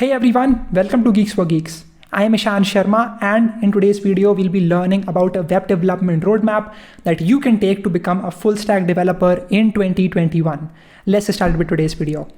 Hey everyone, welcome to Geeks for Geeks. I am Ishan Sharma, and in today's video, we'll be learning about a web development roadmap that you can take to become a full stack developer in 2021. Let's start with today's video.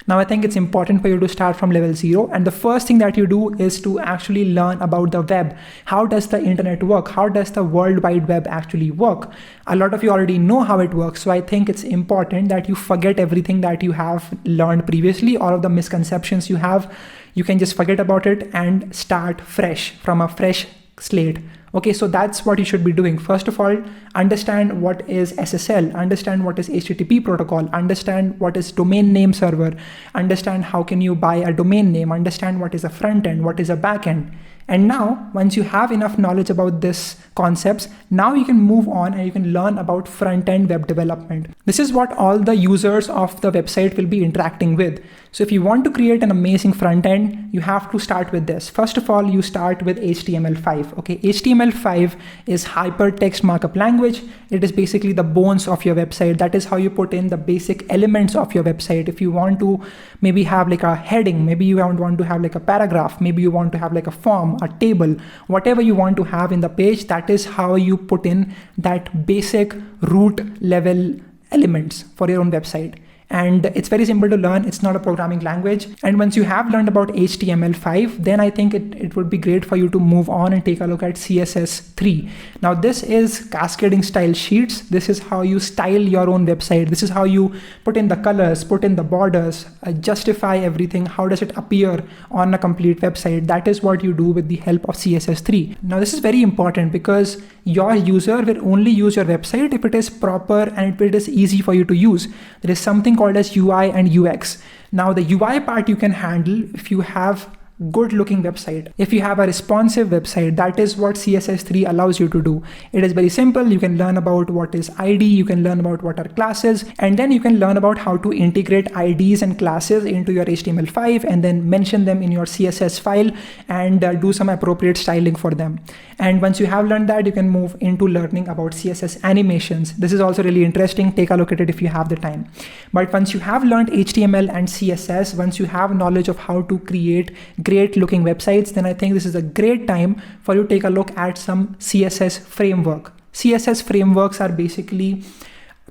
Now, I think it's important for you to start from level 0. And the first thing that you do is to actually learn about the web. How does the internet work? How does the World Wide Web actually work? A lot of you already know how it works. So I think it's important that you forget everything that you have learned previously, all of the misconceptions you have. You can just forget about it and start fresh from a fresh slate. Okay, so that's what you should be doing. First of all, understand what is SSL, understand what is HTTP protocol, understand what is domain name server, understand how can you buy a domain name, understand what is a front end, what is a back end. And now, once you have enough knowledge about these concepts, now you can move on and you can learn about front-end web development. This is what all the users of the website will be interacting with. So if you want to create an amazing front end, you have to start with this. First of all, you start with HTML5. Okay, HTML5 is hypertext markup language. It is basically the bones of your website. That is how you put in the basic elements of your website. If you want to maybe have like a heading, maybe you want to have like a paragraph, maybe you want to have like a form, a table, whatever you want to have in the page, that is how you put in that basic root level elements for your own website. And it's very simple to learn. It's not a programming language. And once you have learned about HTML5, then I think it would be great for you to move on and take a look at CSS3. Now, this is cascading style sheets. This is how you style your own website. This is how you put in the colors, put in the borders, justify everything. How does it appear on a complete website? That is what you do with the help of CSS3. Now, this is very important because your user will only use your website if it is proper and if it is easy for you to use. There is something called as UI and UX. Now, the UI part you can handle if you have good looking website. If you have a responsive website, that is what CSS3 allows you to do. It is very simple. You can learn about what is ID, you can learn about what are classes, and then you can learn about how to integrate IDs and classes into your HTML5 and then mention them in your CSS file and do some appropriate styling for them. And once you have learned that, you can move into learning about CSS animations. This is also really interesting. Take a look at it if you have the time. But once you have learned HTML and CSS, once you have knowledge of how to create great looking websites, then I think this is a great time for you to take a look at some CSS framework. CSS frameworks are basically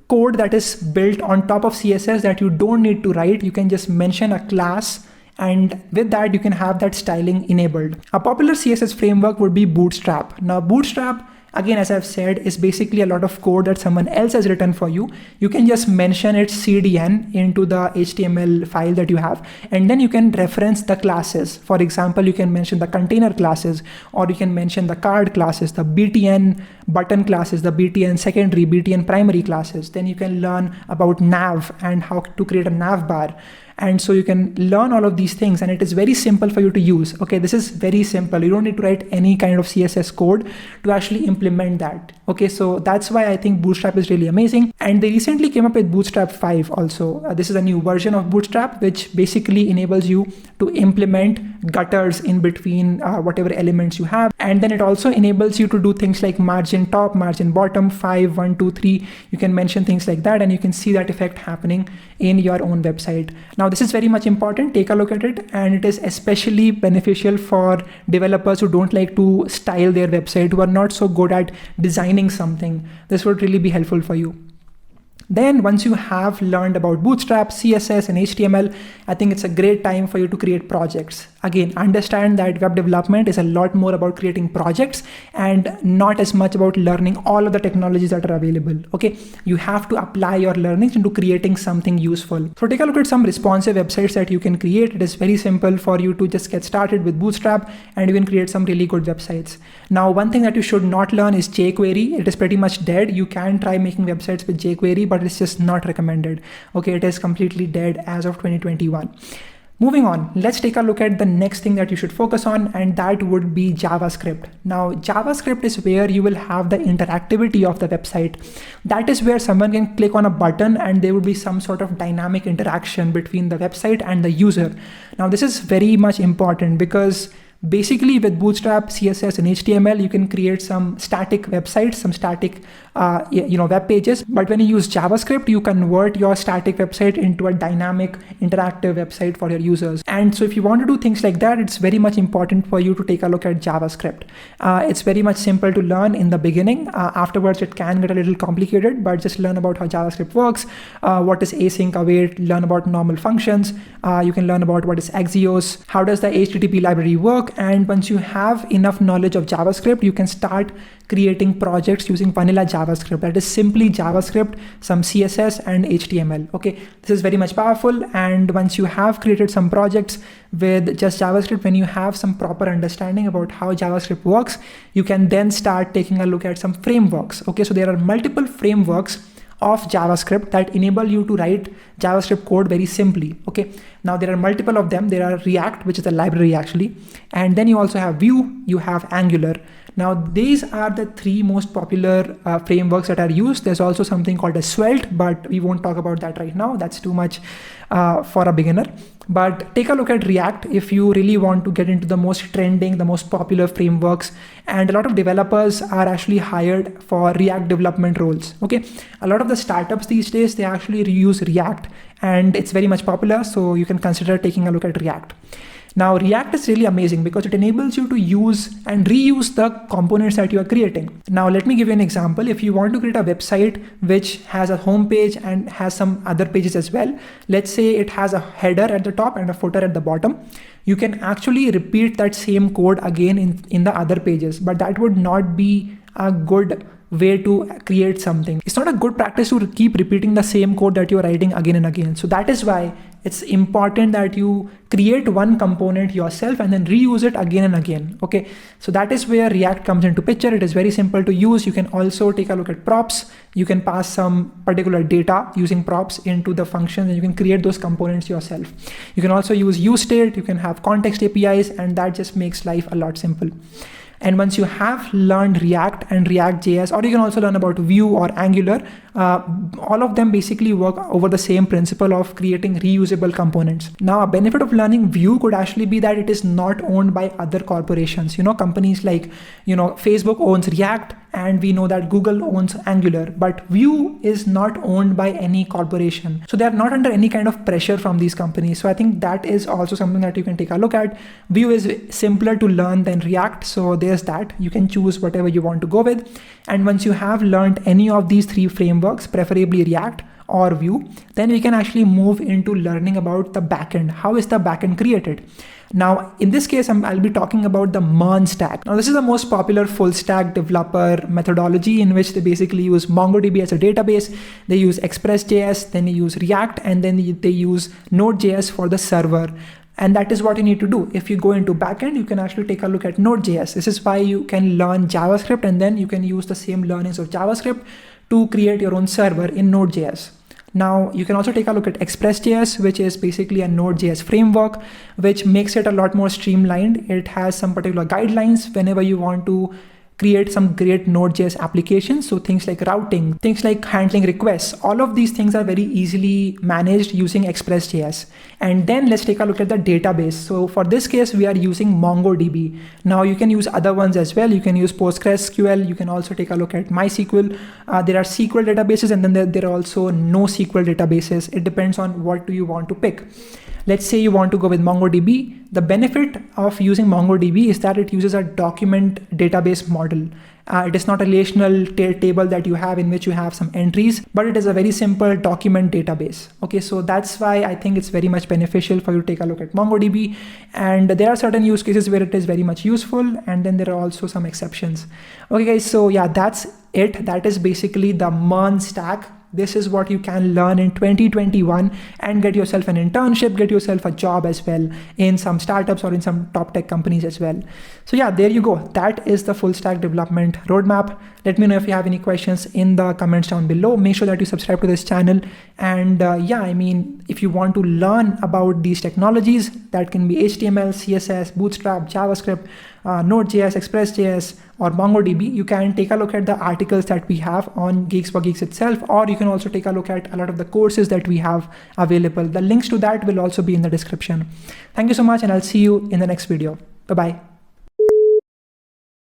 code that is built on top of CSS that you don't need to write. You can just mention a class, and with that, you can have that styling enabled. A popular CSS framework would be Bootstrap. Now, Bootstrap, again, as I've said, is basically a lot of code that someone else has written for you. You can just mention its CDN into the HTML file that you have, and then you can reference the classes. For example, you can mention the container classes, or you can mention the card classes, the BTN button classes, the BTN secondary, BTN primary classes. Then you can learn about nav and how to create a nav bar. And so you can learn all of these things, and it is very simple for you to use. Okay, this is very simple. You don't need to write any kind of CSS code to actually implement that. Okay, so that's why I think Bootstrap is really amazing. And they recently came up with Bootstrap 5 also. This is a new version of Bootstrap, which basically enables you to implement gutters in between whatever elements you have. And then it also enables you to do things like margin top, margin bottom, 5, 1, 2, 3. You can mention things like that, and you can see that effect happening in your own website. Now, this is very much important. Take a look at it, and it is especially beneficial for developers who don't like to style their website, who are not so good at designing something. This would really be helpful for you. Then once you have learned about Bootstrap, CSS, and HTML, I think it's a great time for you to create projects. Again, understand that web development is a lot more about creating projects and not as much about learning all of the technologies that are available. Okay, you have to apply your learnings into creating something useful. So take a look at some responsive websites that you can create. It is very simple for you to just get started with Bootstrap, and you can create some really good websites. Now, one thing that you should not learn is jQuery. It is pretty much dead. You can try making websites with jQuery, but it's just not recommended. Okay, it is completely dead as of 2021. Moving on, let's take a look at the next thing that you should focus on, and that would be JavaScript. Now, JavaScript is where you will have the interactivity of the website. That is where someone can click on a button and there would be some sort of dynamic interaction between the website and the user. Now, this is very much important because Basically, with Bootstrap, CSS, and HTML, you can create some static websites, some static web pages. But when you use JavaScript, you convert your static website into a dynamic, interactive website for your users. And so if you want to do things like that, it's very much important for you to take a look at JavaScript. It's very much simple to learn in the beginning. Afterwards, it can get a little complicated, but just learn about how JavaScript works, what is async, await, learn about normal functions. You can learn about what is Axios, how does the HTTP library work. And once you have enough knowledge of JavaScript, you can start creating projects using vanilla JavaScript. That is simply JavaScript, some CSS, and HTML. Okay, this is very much powerful. And once you have created some projects with just JavaScript, when you have some proper understanding about how JavaScript works, you can then start taking a look at some frameworks. Okay, so there are multiple frameworks of JavaScript that enable you to write JavaScript code very simply. Okay, now there are multiple of them. There are React, which is a library actually, and then you also have Vue, you have Angular. Now these are the three most popular frameworks that are used. There's also something called a Svelte, but we won't talk about that right now. That's too much for a beginner. But take a look at React if you really want to get into the most trending, the most popular frameworks. And a lot of developers are actually hired for React development roles. Okay, a lot of the startups these days, they actually use React, and it's very much popular. So you can consider taking a look at React. Now, React is really amazing because it enables you to use and reuse the components that you are creating. Now, let me give you an example. If you want to create a website which has a home page and has some other pages as well, let's say it has a header at the top and a footer at the bottom, you can actually repeat that same code again in the other pages, but that would not be a good way to create something. It's not a good practice to keep repeating the same code that you're writing again and again. So that is why it's important that you create one component yourself and then reuse it again and again. Okay, so that is where React comes into picture. It is very simple to use. You can also take a look at props. You can pass some particular data using props into the functions, and you can create those components yourself. You can also use useState. You can have context APIs, and that just makes life a lot simple. And once you have learned React and React.js, or you can also learn about Vue or Angular, all of them basically work over the same principle of creating reusable components. Now, a benefit of learning Vue could actually be that it is not owned by other corporations. Companies like, Facebook owns React, and we know that Google owns Angular, but Vue is not owned by any corporation. So they are not under any kind of pressure from these companies. So I think that is also something that you can take a look at. Vue is simpler to learn than React. So there's that. You can choose whatever you want to go with. And once you have learned any of these three frameworks, preferably React or Vue, then we can actually move into learning about the backend. How is the backend created? Now, in this case, I'll be talking about the MERN stack. Now, this is the most popular full stack developer methodology in which they basically use MongoDB as a database. They use Express.js, then they use React, and then they use Node.js for the server. And that is what you need to do. If you go into backend, you can actually take a look at Node.js. This is why you can learn JavaScript, and then you can use the same learnings of JavaScript to create your own server in Node.js. Now, you can also take a look at Express.js, which is basically a Node.js framework, which makes it a lot more streamlined. It has some particular guidelines whenever you want to create some great Node.js applications. So things like routing, things like handling requests, all of these things are very easily managed using Express.js. And then let's take a look at the database. So for this case, we are using MongoDB. Now you can use other ones as well. You can use PostgreSQL. You can also take a look at MySQL. There are SQL databases, and then there are also NoSQL databases. It depends on what do you want to pick. Let's say you want to go with MongoDB. The benefit of using MongoDB is that it uses a document database model. It is not a relational table that you have in which you have some entries, but it is a very simple document database. Okay, so that's why I think it's very much beneficial for you to take a look at MongoDB. And there are certain use cases where it is very much useful, and then there are also some exceptions. Okay guys, so yeah, that's it. That is basically the MERN stack. This is what you can learn in 2021 and get yourself an internship, get yourself a job as well in some startups or in some top tech companies as well. So yeah, there you go. That is the full stack development roadmap. Let me know if you have any questions in the comments down below. Make sure that you subscribe to this channel. And if you want to learn about these technologies, that can be HTML, CSS, Bootstrap, JavaScript, Node.js, Express.js, or MongoDB, you can take a look at the articles that we have on Geeks for Geeks itself, or you can also take a look at a lot of the courses that we have available. The links to that will also be in the description. Thank you so much, and I'll see you in the next video. Bye-bye.